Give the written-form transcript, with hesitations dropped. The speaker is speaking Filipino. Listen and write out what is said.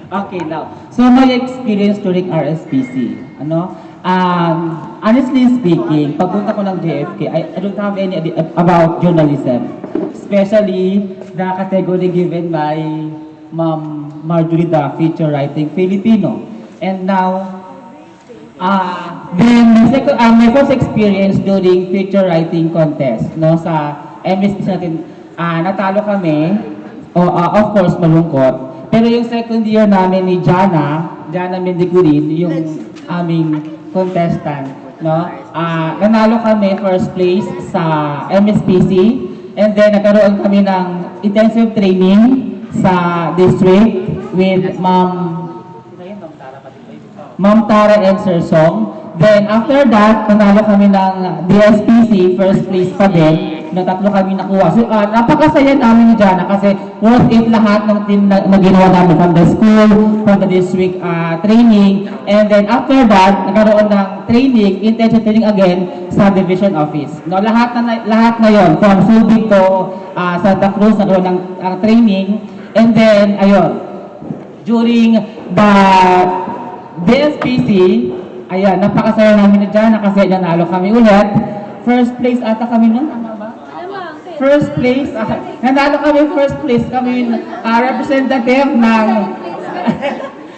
Okay, now. So my experience during RSPC, honestly speaking, pagpunta ko ng JFK, I don't have any idea about journalism. Especially the category given by Ma'am Marjorie, the feature writing Filipino. And now, my first experience during feature writing contest, no, sa MSP natin, natalo kami, of course, malungkot. Pero yung second year namin ni Jana Mendicurin, yung aming contestant, no, nanalo kami first place sa MSPC, and then nagkaroon kami ng intensive training sa district with Ma'am Tara and Sir Song. Then after that, nanalo kami ng DSPC, first place pa din, na tatlo kami nakuha. So napakasaya namin ni Jana kasi worth it lahat ng team na ginawa namin from the school, from the district training. And then after that, nagkaroon ng training, intensive training again sa division office. No, lahat na yon, from Subic to Santa Cruz, nagkaroon ng training. And then, ayun, during the DSPC, ayan, napakasaya namin na dyan kasi nanalo kami ulit. First place ata kami nun, tama ba? First place, nanalo kami first place kami representative ng